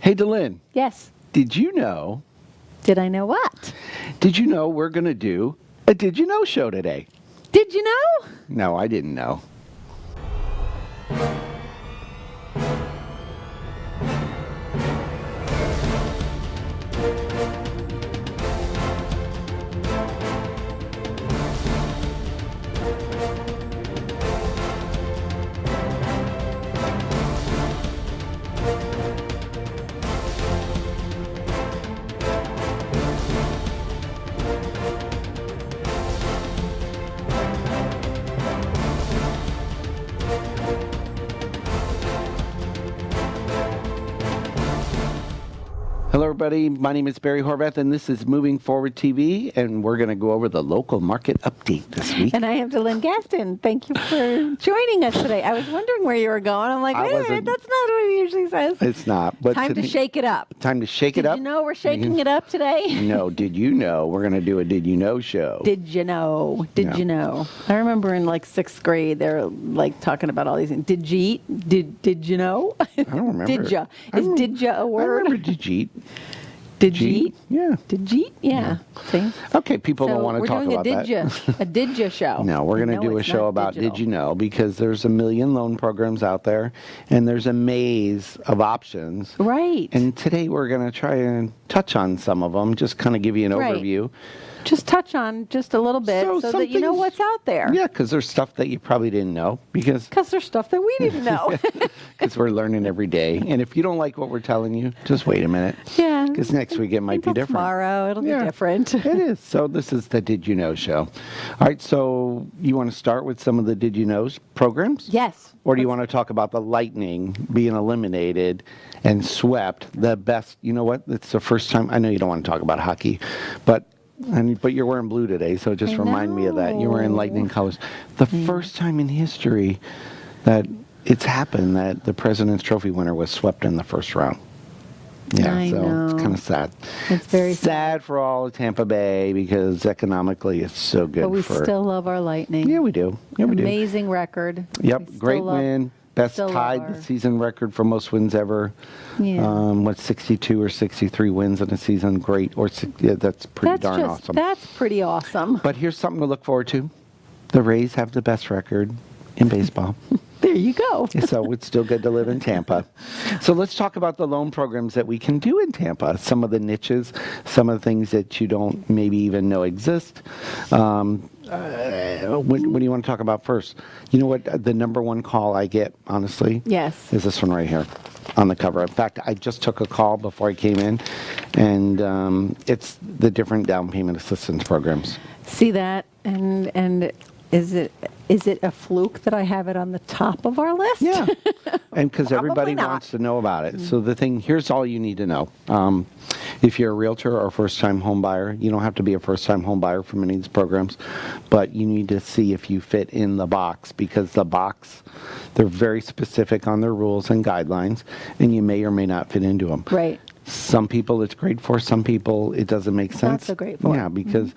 Hey, DeLynn, Yes. did you know What? Did you know we're going to do a Did You Know show today? Did you know? No, I didn't know. Hello, everybody. My name is Barry Horvath, and this is Moving Forward TV, and we're going to go over the local market update this week. And I am DeLynn Gaston. Thank you for joining us today. I was wondering where you were going. I'm like, wait a minute, that's not what he usually says. It's not. But Time to shake it up. Time to shake it up. Did you know we're shaking it up today? No, did you know we're going to do a Did You Know show? Did you know? Did you know? I remember in like 6th grade, they're like talking about all these things. Did you eat? Did you know? I don't remember. Did ya? Is did ya a word? I remember did you eat? Did you eat? Yeah. Did you eat? Yeah. See? Okay, people don't want to talk about that. So we're doing a did ya show. No, we're going to do a show about Did You Know, because there's a million loan programs out there, and there's a maze of options. Right. And today we're going to try and touch on some of them, just kind of give you an overview. Just touch on just a little bit so that you know what's out there. Yeah, because there's stuff that you probably didn't know. Because there's stuff that we didn't know. Because we're learning every day. And if you don't like what we're telling you, just wait a minute. Yeah. Because next week it might be different. Tomorrow it'll be different. It is. So this is the Did You Know show. All right, so you want to start with some of the Did You Know programs? Yes. Or do you want to talk about the Lightning being eliminated and swept? The best, you know what? It's the first time. I know you don't want to talk about hockey, but you're wearing blue today, so just remind me of that. You're wearing Lightning colors. The first time in history that it's happened that the President's Trophy winner was swept in the first round. Yeah, I know. It's kind of sad. It's very sad for all of Tampa Bay, because economically it's so good. But we still love our Lightning. Yeah, we do. Yeah, we do. Amazing record. Yep, great win. Best tied the season record for most wins ever. Yeah. 62 or 63 wins in a season? Great. That's pretty darn awesome. That's pretty awesome. But here's something to look forward to. The Rays have the best record in baseball. There you go. So it's still good to live in Tampa. So let's talk about the loan programs that we can do in Tampa. Some of the niches, some of the things that you don't maybe even know exist. What do you want to talk about first? You know what? The number one call I get, honestly, yes, is this one right here on the cover. In fact, I just took a call before I came in, and it's the different down payment assistance programs. See that? And is it a fluke that I have it on the top of our list? Yeah, and because everybody wants to know about it. So here's all you need to know. If you're a realtor or first-time home buyer, you don't have to be a first-time home buyer for many of these programs, but you need to see if you fit in the box, because the box, they're very specific on their rules and guidelines, and you may or may not fit into them. Right. Some people it's great for, some people it doesn't make sense. Not so great for. Yeah, because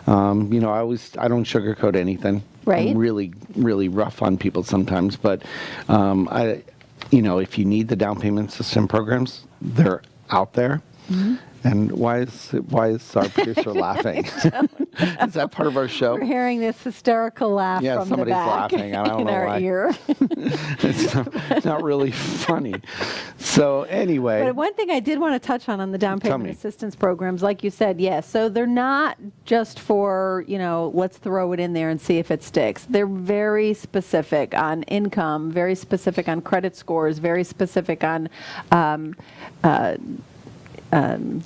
I don't sugarcoat anything. Right. I'm really, really rough on people sometimes, but if you need the down payment system programs, they're out there. Mm-hmm. And why is our producer laughing? Is that part of our show? We're hearing this hysterical laugh from the back laughing. I don't in know our why. ear. It's not really funny. So anyway. But one thing I did want to touch on the down payment assistance programs, like you said, yes. So they're not just for, let's throw it in there and see if it sticks. They're very specific on income, very specific on credit scores, very specific on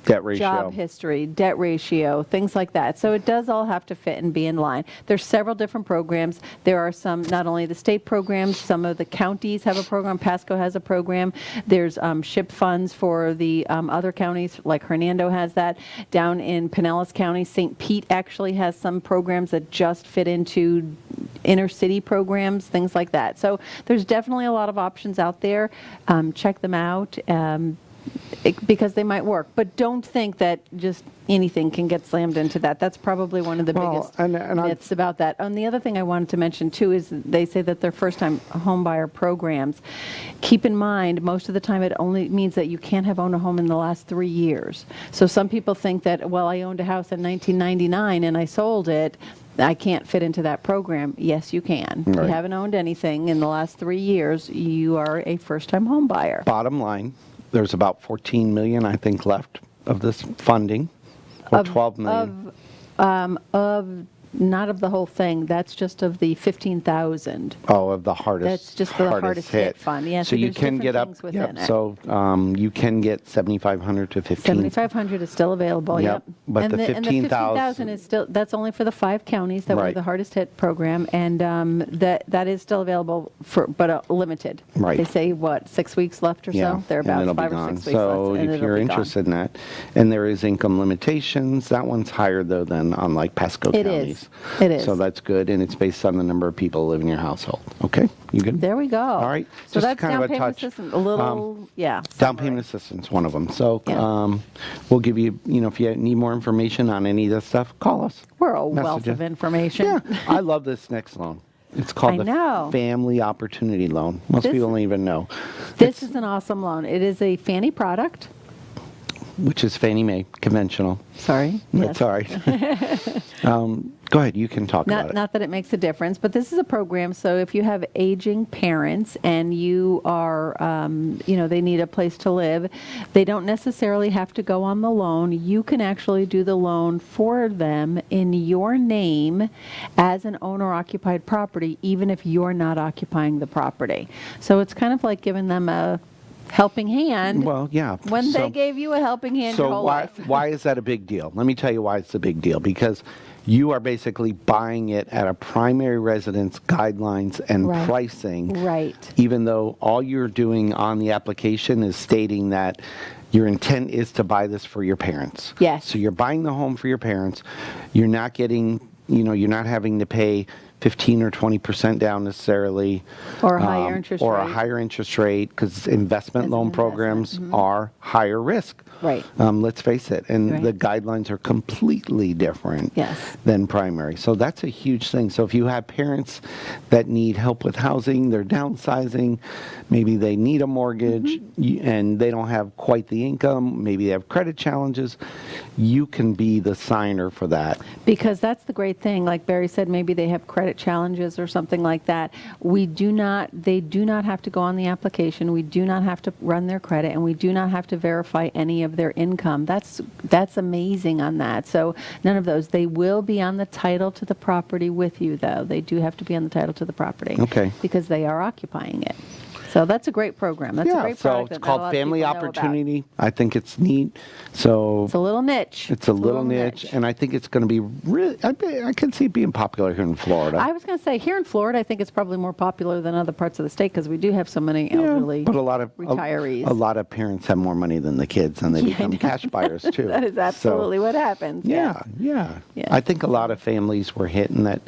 debt ratio, job history, debt ratio, things like that. So it does all have to fit and be in line. There's several different programs. There are some, not only the state programs, some of the counties have a program. Pasco has a program. There's SHIP funds for the other counties, like Hernando has that. Down in Pinellas County, St. Pete actually has some programs that just fit into inner city programs, things like that. So there's definitely a lot of options out there. Check them out. because they might work. But don't think that just anything can get slammed into that. That's probably one of the biggest myths about that. And the other thing I wanted to mention too is they say that they're first-time home buyer programs. Keep in mind, most of the time it only means that you can't have owned a home in the last 3 years. So some people think that, well, I owned a house in 1999 and I sold it, I can't fit into that program. Yes, you can. If you haven't owned anything in the last 3 years, you are a first-time home buyer. Bottom line, there's about 14 million, I think, left of this funding, or 12 million. Not of the whole thing. That's just of the 15,000. Oh, of the hardest. That's just the hardest hit fund. Yeah, so you can get up. Within it. So you can get 7,500 to 15. 7,500 is still available. Yep. But and the 15,000 is still. That's only for the 5 counties that were the hardest hit program, and that is still available but limited. Right. They say 6 weeks left or so. They're about 5 or 6 weeks so left. So if you're interested in that, and there is income limitations, that one's higher though than on like Pasco counties. It is. So that's good, and it's based on the number of people living in your household. Okay, you good? There we go. All right. So just that's kind down of a payment touch. assistance. A little, Down payment assistance, one of them. So we'll give you, if you need more information on any of this stuff, call us. We're a wealth of information. Yeah, I love this next loan. It's called the Family Opportunity Loan. Most people don't even know. This is an awesome loan. It is a Fannie product. Which is Fannie Mae, conventional. Sorry. That's all right. Go ahead, you can talk about it. Not that it makes a difference, but this is a program, so if you have aging parents and you are, they need a place to live, they don't necessarily have to go on the loan. You can actually do the loan for them in your name as an owner-occupied property, even if you're not occupying the property. So it's kind of like giving them a helping hand. Well, yeah. When they gave you a helping hand your whole life. So why is that a big deal? Let me tell you why it's a big deal. Because you are basically buying it at a primary residence guidelines and pricing. Right. Even though all you're doing on the application is stating that your intent is to buy this for your parents. Yes. So you're buying the home for your parents. You're not getting, you're not having to pay 15 or 20% down necessarily. Or a higher interest rate. Or a higher interest rate, because investment loan programs are higher risk. Right. Let's face it. And the guidelines are completely different than primary. So that's a huge thing. So if you have parents that need help with housing, they're downsizing, maybe they need a mortgage and they don't have quite the income, maybe they have credit challenges, you can be the signer for that. Because that's the great thing. Like Barry said, maybe they have credit challenges or something like that. They do not have to go on the application. We do not have to run their credit, and we do not have to verify any of their income. That's amazing on that. So none of those. They will be on the title to the property with you, though. They do have to be on the title to the property. Okay. Because they are occupying it. So that's a great program. That's a great product. So it's called Family Opportunity. I think it's neat. So it's a little niche. It's a little niche, and I think it's going to be really. I can see it being popular here in Florida. I was going to say here in Florida, I think it's probably more popular than other parts of the state because we do have so many elderly but a lot of retirees. A lot of parents have more money than the kids, and they become cash buyers too. That is absolutely what happens. Yeah. I think a lot of families were hit in that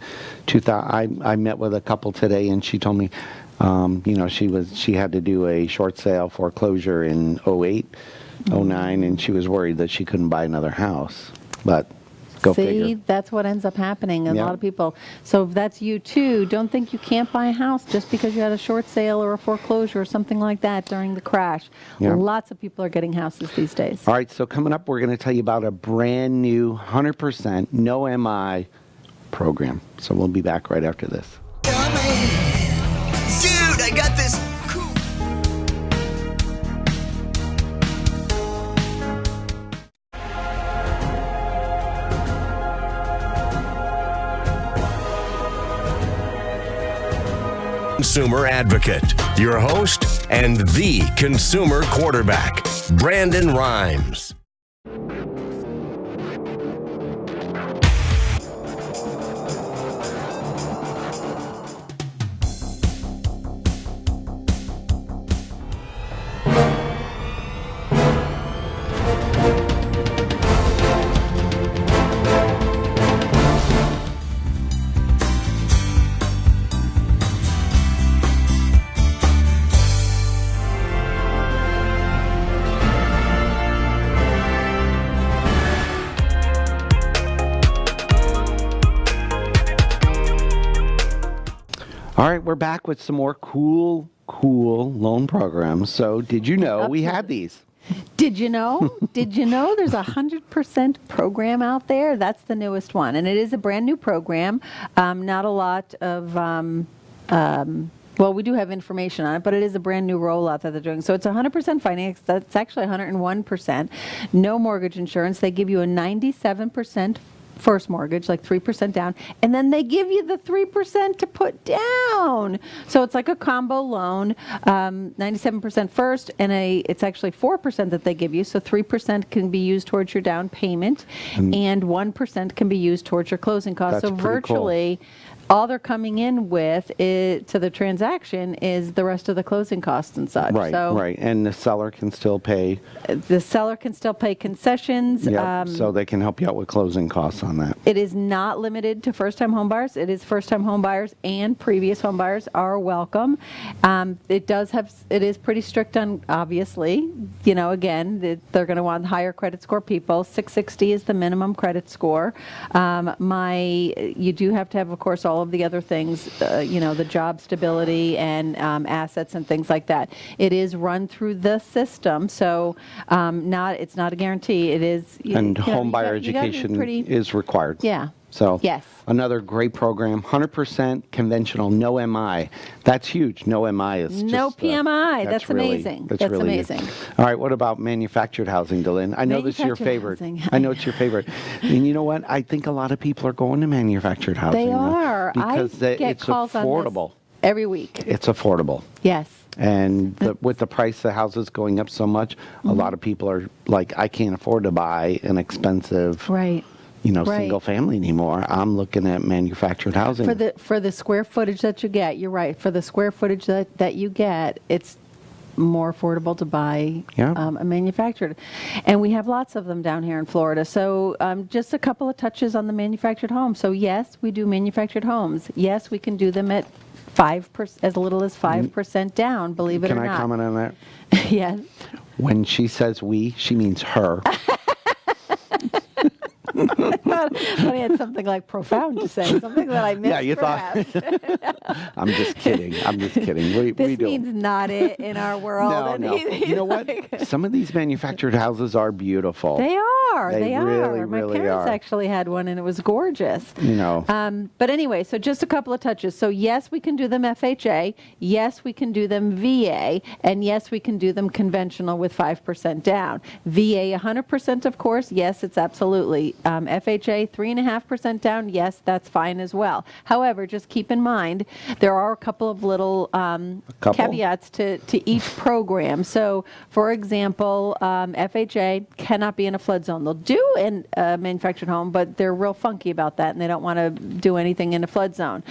2000. I met with a couple today, and she told me. She had to do a short sale foreclosure in 08, 09, and she was worried that she couldn't buy another house. But go figure. See, that's what ends up happening. A lot of people. So if that's you too, don't think you can't buy a house just because you had a short sale or a foreclosure or something like that during the crash. Lots of people are getting houses these days. All right, so coming up, we're going to tell you about a brand new 100% no MI program. So we'll be back right after this. Dude, I got this cool. Consumer Advocate, your host and the consumer quarterback, Brandon Rhymes. All right, we're back with some more cool loan programs. So did you know we had these? Did you know? Did you know there's a 100% program out there? That's the newest one, and it is a brand new program. Not a lot of, well, we do have information on it, but it is a brand new rollout that they're doing. So it's 100% finance. That's actually 101%. No mortgage insurance. They give you a 97% first mortgage, like 3% down, and then they give you the 3% to put down. So it's like a combo loan, 97% first, and it's actually 4% that they give you. So 3% can be used towards your down payment, and 1% can be used towards your closing costs. That's So pretty cool. virtually, all they're coming in with to the transaction is the rest of the closing costs and such. Right, So right. And the seller can still pay. the seller can still pay concessions. Yeah, so they can help you out with closing costs on that. It is not limited to first-time homebuyers. It is first-time homebuyers and previous homebuyers are welcome. It is pretty strict on, obviously, again, they're going to want higher credit score people. 660 is the minimum credit score. You do have to have, of course, all of the other things, the job stability and assets and things like that. It is run through the system, so it's not a guarantee. It is. And home buyer education is required. Yeah. So yes. Another great program, 100% conventional, no MI. That's huge. No MI is just... No PMI. That's amazing. That's really amazing. Good. All right, what about manufactured housing, DeLynn? I know this is your favorite. I know it's your favorite. And you know what? I think a lot of people are going to manufactured housing. They are. Because it's affordable. Every week. It's affordable. Yes. And with the price of houses going up so much, a lot of people are like, I can't afford to buy an expensive... Right. Single family anymore. I'm looking at manufactured housing. For the square footage that you get, you're right. For the square footage that you get, it's more affordable to buy a manufactured. And we have lots of them down here in Florida. So just a couple of touches on the manufactured home. So yes, we do manufactured homes. Yes, we can do them at 5%, as little as 5% down, believe it or not. Can I comment on that? Yes. When she says we, she means her. But I had something like profound to say, something that I missed. Yeah, you perhaps. thought. I'm just kidding. This means not it in our world. No. You know what? Some of these manufactured houses are beautiful. They are. They really, are. My really parents are. actually had one, and it was gorgeous. But anyway, so just a couple of touches. So yes, we can do them FHA. Yes, we can do them VA, and yes, we can do them conventional with 5% down. VA 100%, of course. Yes, it's absolutely. FHA 3.5% down. Yes, that's fine as well. However, just keep in mind there are a couple of little caveats to each program. So, for example, FHA cannot be in a flood zone. They'll do in a manufactured home, but they're real funky about that, and they don't want to do anything in a flood zone.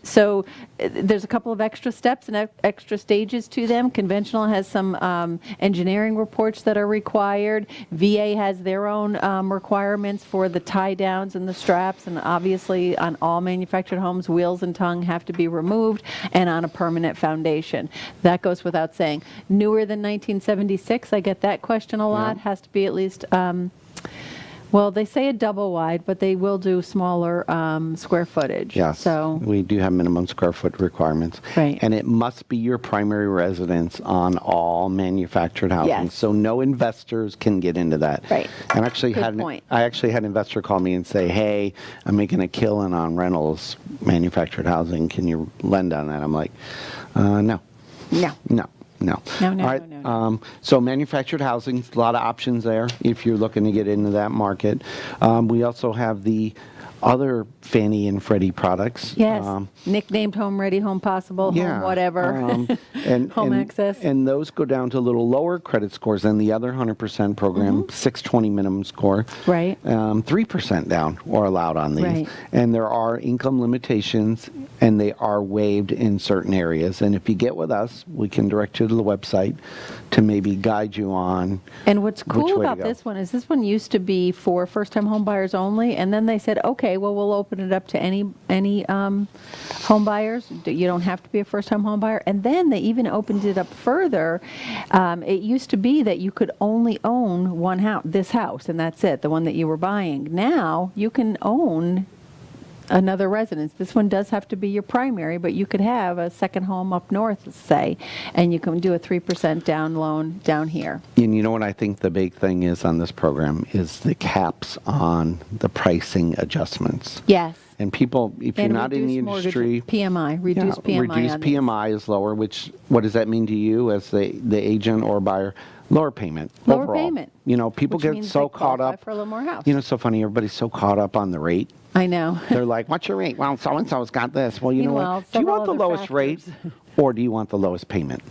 So there's a couple of extra steps and extra stages to them. Conventional has some engineering reports that are required. VA has their own requirements for the tie downs and the straps, and obviously on all manufactured homes, wheels and tongue have to be removed and on a permanent foundation. That goes without saying. Newer than 1976, I get that question a lot. Has to be at least... well, they say a double wide, but they will do smaller square footage. Yes, so we do have minimum square foot requirements. Right. And it must be your primary residence on all manufactured housing. Yes. So no investors can get into that. Right. And actually Good point. I actually had an investor call me and say, hey, I'm making a killing on rentals, manufactured housing. Can you lend on that? I'm like, no. No. No. All right. No. So manufactured housing, a lot of options there if you're looking to get into that market. We also have the other Fannie and Freddie products. Yes, nicknamed Home Ready, Home Possible, Home Whatever, Home Access. And those go down to a little lower credit scores than the other 100% program, 620 minimum score. Right. 3% down or allowed on these. Right. And there are income limitations, and they are waived in certain areas. And if you get with us, we can direct you to the website to maybe guide you on. And what's which cool way to about go. this one is this one used to be for first-time home buyers only, and then they said, okay, well, we'll open it up to any home buyers. You don't have to be a first-time home buyer. And then they even opened it up further. It used to be that you could only own one house, this house, and that's it, the one that you were buying. Now you can own another residence. This one does have to be your primary, but you could have a second home up north, say, and you can do a 3% down loan down here. And you know what I think the big thing is on this program is the caps on the pricing adjustments. Yes. And people, if you're And not in the reduced industry, PMI, reduced PMI reduced on these. PMI is lower. Which what does that mean to you as the agent or buyer? Lower payment. Lower overall. payment. You know, people Which get means so they caught qualify up. for a little more house. You know, it's so funny. Everybody's so caught up on the rate. I know. They're like, "What's your rate?" Well, so and so's got this. Well, you know Meanwhile, what? Do you several want the other lowest rate, factors. or do you want the lowest payment?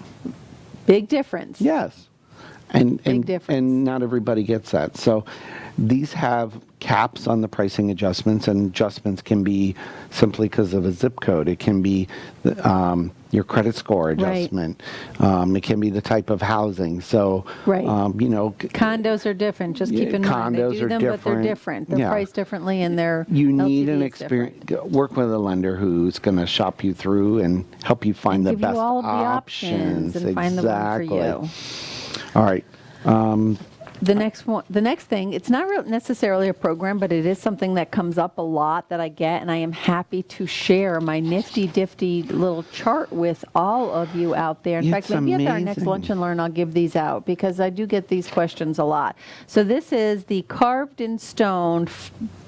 Big difference. Yes. And Big difference. and not everybody gets that. So these have caps on the pricing adjustments, and adjustments can be simply because of a zip code. It can be your credit score adjustment. It can be the type of housing. So, Right. you know, Condos are different. Just keep in mind. They condos do are them, but they're different. different. They're Yeah. priced differently, and their you need LTV an is experience. different. Work with a lender who's going to shop you through and help you find the Give you best all of the options. options and find the one for you. All right. The next thing, it's not necessarily a program, but it is something that comes up a lot that I get, and I am happy to share my nifty-difty little chart with all of you out there. In It's fact, maybe at our next amazing. Lunch and Learn, I'll give these out because I do get these questions a lot. So this is the carved in stone.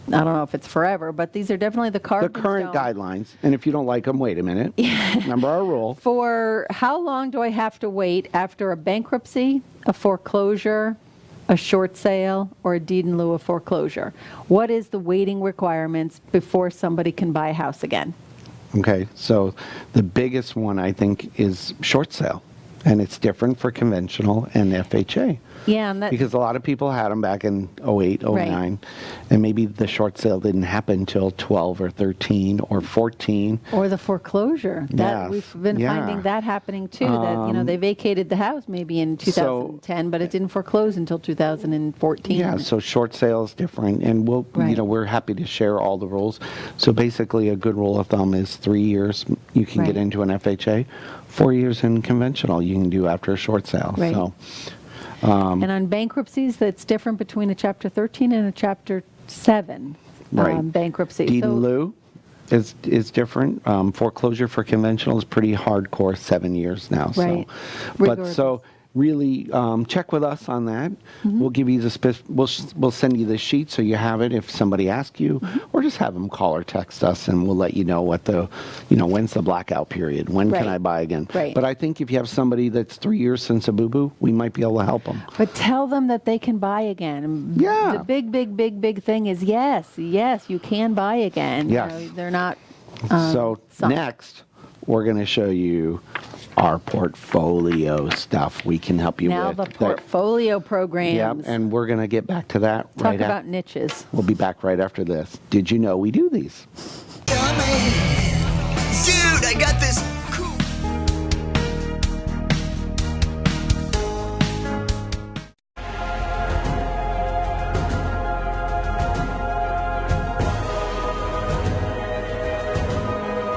I don't know if it's forever, but these are definitely the The carved in current stone. guidelines, and if you don't like them, wait a minute. Remember our rule. For how long do I have to wait after a bankruptcy, a foreclosure, a short sale, or a deed in lieu of foreclosure? What is the waiting requirements before somebody can buy a house again? Okay, so the biggest one I think is short sale, and it's different for conventional and FHA. Yeah, and that, Because a lot of people had them back in 08, 09, and maybe the short sale didn't happen until 12 or 13 or 14. or the foreclosure. That Yes, we've been yeah. finding that happening too. That they vacated the house maybe in 2010, but it didn't foreclose until 2014. Yeah, so short sale is different, and Right. we're happy to share all the rules. So basically, a good rule of thumb is 3 years you can get Right. into an FHA, 4 years in conventional you can do after a short sale. Right. So And on bankruptcies, that's different between a Chapter 13 and a Chapter 7 Right. bankruptcy. deed So- in lieu is different. Foreclosure for conventional is pretty hardcore, 7 years now. Right. So, but Regardless. so really check with us on that. Mm-hmm. We'll give you the we'll send you the sheet so you have it if somebody asks you, Mm-hmm. or just have them call or text us, and we'll let you know what when's the blackout period, when can Right. I buy again. Right. But I think if you have somebody that's 3 years since a boo-boo, we might be able to help them. But tell them that they can buy again. Yeah. The big thing is yes, you can buy again. You Yes. know, they're not. So sunk. next, we're going to show you our portfolio stuff we can help you Now with. the portfolio programs. Yep, and we're going to get back to that Talk right about niches. We'll be back right after this. Did you know we do these? Dummy. Dude, I got this cool.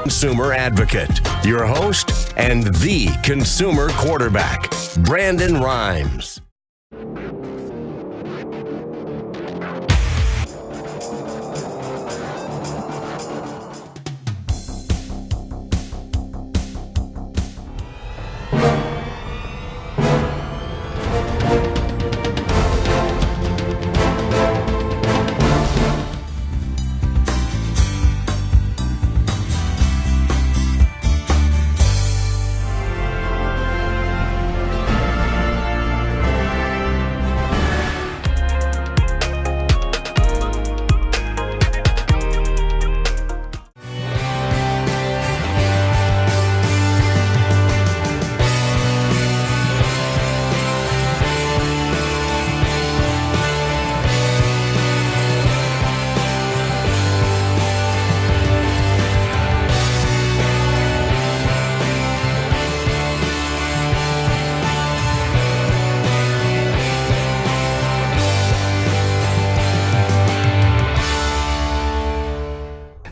Consumer advocate, your host, and the consumer quarterback, Brandon Rhymes.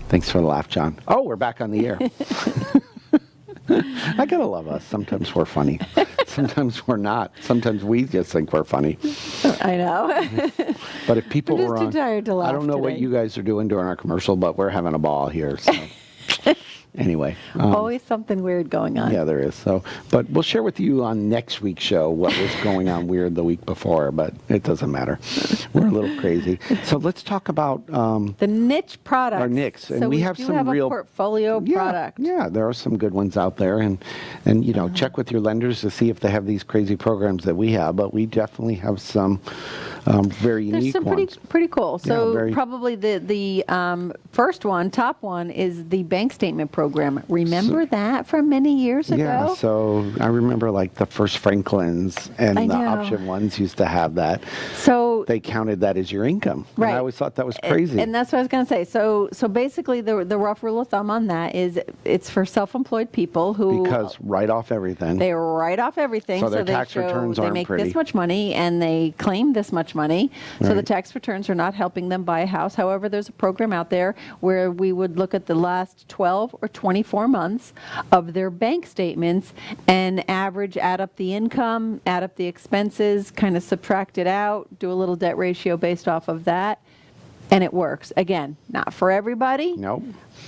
Thanks for the laugh, John. Oh, we're back on the air. I gotta love us. Sometimes we're funny. Sometimes we're not. Sometimes we just think we're funny. I know. But if people We're just were too on, tired to I laugh don't know what today. you guys are doing during our commercial, but we're having a ball here. So anyway, Always something weird going on. yeah, there is. So, but we'll share with you on next week's show what was going on weird the week before. But it doesn't matter. We're a little crazy. So let's talk about The niche products. our nicks, and so we have do some have real a portfolio product. Yeah, there are some good ones out there, and check with your lenders to see if they have these crazy programs that we have. But we definitely have some very There's unique some ones. pretty cool. So very- probably the first one, top one, is the bank statement program. Remember that from many years ago? Yeah, so I remember like the first Franklins and I the know. option ones used to have that. So They counted that as your income. And Right. I always thought that was crazy. And that's what I was going to say. So basically, the rough rule of thumb on that is it's for self-employed people who because write off everything. they write off everything. So their they tax show returns they aren't make pretty. this much money and they claim this much money. So the Right. tax returns are not helping them buy a house. However, there's a program out there where we would look at the last 12 or 24 months of their bank statements and add up the income, add up the expenses, kind of subtract it out, do a little debt ratio based off of that. And it works. Again, not for everybody, Nope.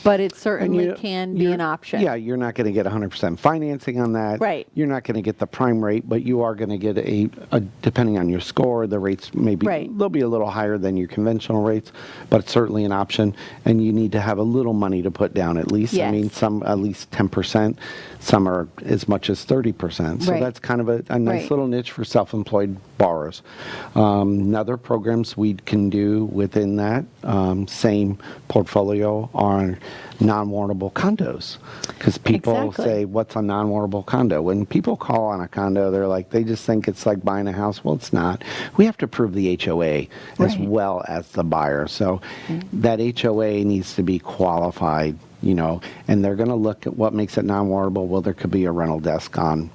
but it certainly you- can be you're- an option. Yeah, you're not going to get 100% financing on that. Right. You're not going to get the prime rate, but you are going to get a depending on your score, the rates maybe Right. they'll be a little higher than your conventional rates, but it's certainly an option. And you need to have a little money to put down at least. I mean, Yes. some at least 10%, some are as much as 30%. So Right. that's kind of a nice Right. little niche for self-employed borrowers. Other programs we can do within that same portfolio are non-warrantable condos, because people Exactly. say, what's a non-warrantable condo? When people call on a condo, they're like, they just think it's like buying a house. Well, it's not. We have to prove the HOA as Right. well as the buyer. So that HOA needs to be qualified, and they're going to look at what makes it non-warrantable. Well, there could be a rental desk on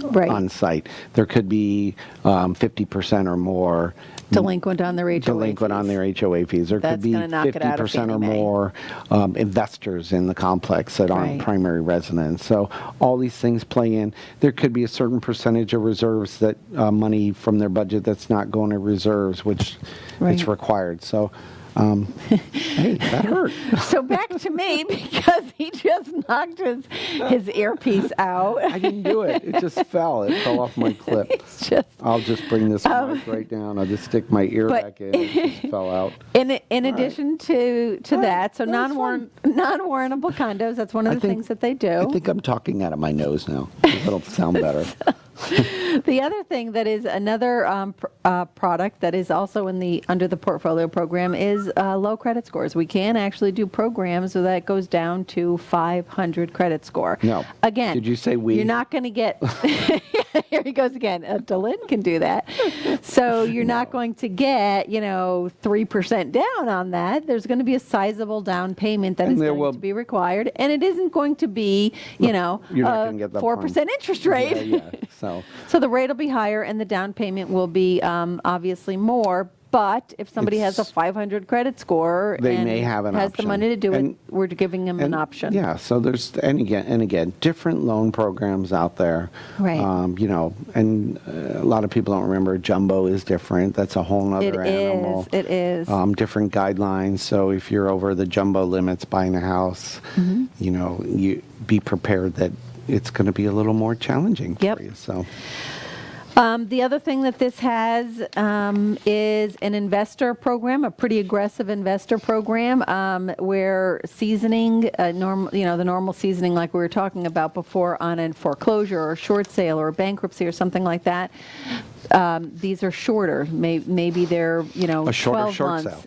Right. site. There could be 50% or more Delinquent on their HOA delinquent on fees. their HOA fees. There That's could be gonna knock it out of 50% or Fannie Mae. more investors in the complex that aren't Right. primary residents. So all these things play in. There could be a certain percentage of reserves that money from their budget that's not going to reserves, which it's Right. required. So, hey, that hurt. So back to me because he just knocked his earpiece out. I didn't do it. It just fell. It fell off my clip. It's just I'll just bring this mic right down. I'll just stick my ear but- back in. It just fell out. in addition to that. So that's non-warrantable condos. That's one of I the think- things that they I do. think I'm talking out of my nose now. It'll sound better. The other thing that is another product that is also under the portfolio program is low credit scores. We can actually do programs so that goes down to 500 credit score. No. Again, Did you say we? You're not going to get. Here he goes again. DeLynn can do that. So you're not going to get 3% down on that. There's going to be a sizable down payment that And is there going will- to be required, and it isn't going to be you're not gonna get the 4% interest rate. Yeah. So So the rate will be higher and the down payment will be obviously more. But if somebody has a It's- 500 credit score They and may have an has option. the money to do And- it, we're giving them an option. Yeah. So there's and again different loan programs out there. Right. And a lot of people don't remember jumbo is different. That's a whole nother animal. It is. Different guidelines. So if you're over the jumbo limits buying a house, Mm-hmm. you be prepared that it's going to be a little more challenging Yep. for you. So. The other thing that this has is an investor program, a pretty aggressive investor program, where seasoning, the normal seasoning like we were talking about before on a foreclosure or short sale or bankruptcy or something like that. These are shorter. Maybe they're A shorter 12 short months. sale.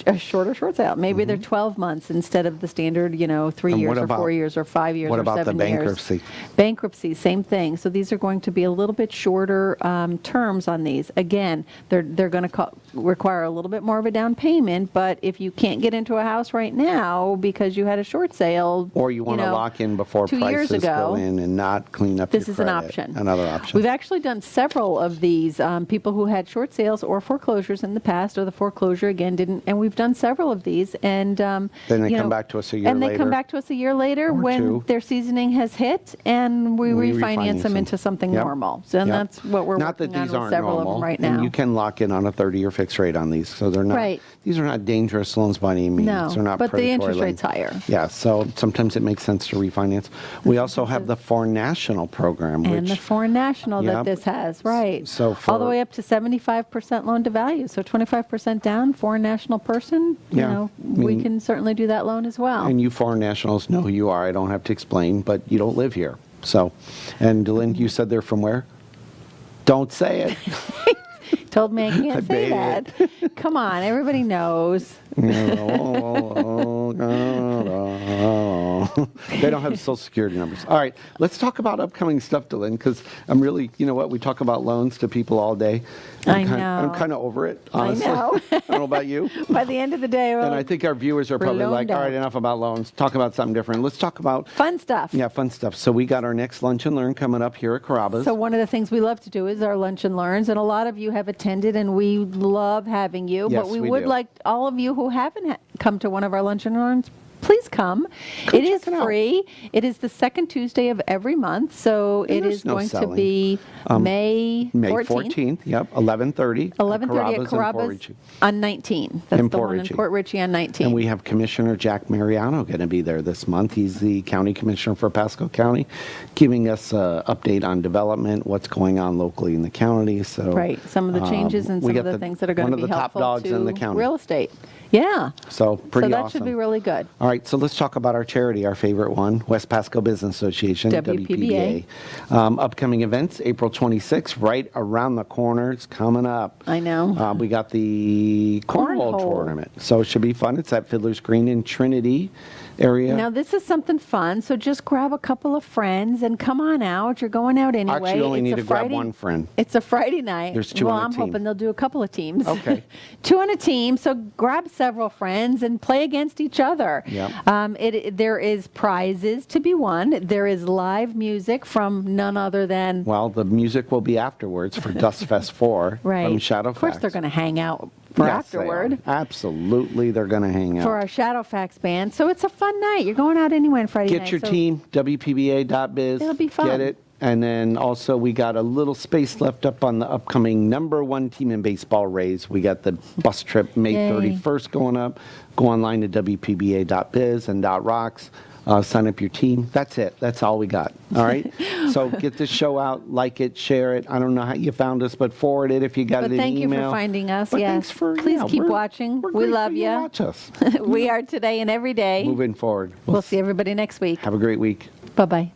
A shorter short sale. Maybe they're 12 months instead of the standard, 3 And years what or about- 4 years or 5 years what or about the 7 years. bankruptcy? Bankruptcy, same thing. So these are going to be a little bit shorter terms on these. Again, they're going to require a little bit more of a down payment, but if you can't get into a house right now because you had a short sale, Or you want to lock in before 2 years prices go ago, in and not clean up this your is an credit. option. Another option. We've actually done several of these. People who had short sales or foreclosures in the past, or the foreclosure again didn't and we've done several of these. And Then they you come know, back to us a year and they later. come back to us a year later Or when two. their seasoning has hit, and we refinance them them. into something Yep. normal. So and Yep. that's what we're Not that working on these with aren't several normal, of them right and now. you can lock in on a 30-year fixed rate on these, so they're not. Right. These are not dangerous loans by any means. No, They're not but the predatory interest loans. rate's higher. Yeah, so sometimes it makes sense to refinance. We also have the Foreign National Program, And the which Foreign National that Yep. this has, right. So all the for- way up to 75% loan to value. So 25% down, Foreign National person, Yeah. you know, I we mean- can certainly do that loan as well. and you foreign nationals know who you are. I don't have to explain, but you don't live here. So, and DeLynn, you said they're from where? Don't say it. Told me I can't say made that. Come on, everybody knows. They don't have social security numbers. All right, let's talk about upcoming stuff, DeLynn, because I'm really, you know what, we talk about loans to people all day. I I'm know. kind of over it, honestly. know. I don't know about you. By the end of the day, And I think our viewers are probably loaned like, all right, out. enough about loans. Talk about something different. Let's talk about, fun stuff. yeah, fun stuff. So we got our next Lunch and Learn coming up here at Carrabba's. So one of the things we love to do is our lunch and learns, and a lot of you have attended, and we love having you. Yes, but we we would do. like all of you who haven't come to one of our lunch and learns, please come. It is check it out. free. It is the second Tuesday of every month, so And it there's is no going selling. to be May 14th. Yep, 11:30. 11:30 at in Port Carrabba's Richey. on 19. That's In the Port one Richey. in Port Richey on 19. And we have Commissioner Jack Mariano going to be there this month. He's the county commissioner for Pasco County, giving us an update on development, what's going on locally in the county. So Right, some of the changes and we some got of the things that are going one to of be the top helpful dogs to in the county. real estate. Yeah. So pretty So that awesome. should be really good. All right, so let's talk about our charity, our favorite one, West Pasco Business Association, WPBA. Upcoming events, April 26th, right around the corner. It's coming up. I know. We got the cornhole Cornhole. tournament, so it should be fun. It's at Fiddler's Green in Trinity area. Now, this is something fun, so just grab a couple of friends and come on out. You're going out anyway. Actually, you only It's need a to grab Friday- one friend. It's a Friday night. There's two well, on a I'm team. hoping they'll do a couple of teams. Okay. Two on a team, so grab several friends and play against each other. Yep. There is prizes to be won. There is live music from none other than... Well, the music will be afterwards for Dust Fest 4 Right. from Shadowfax. Of course, they're going to hang out for Yes, they are. afterward. Absolutely, they're going to hang out. For our Shadowfax band. So it's a fun night. You're going out anyway on Friday night. Get your so team, WPBA.biz. It'll be fun. Get it. And then also we got a little space left up on the upcoming #1 team in baseball raise. We got the bus trip May Yay. 31st going up. Go online to WPBA.biz and .rocks. Sign up your team. That's it. That's all we got. All right. So get this show out, like it, share it. I don't know how you found us, but forward it if you got But it in thank you email. for finding us. But Yes. thanks for, Please yeah, keep we're- watching. we're We grateful love you ya. watch us. We are today and every day. Moving forward. We'll see everybody next week. Have a great week. Bye-bye.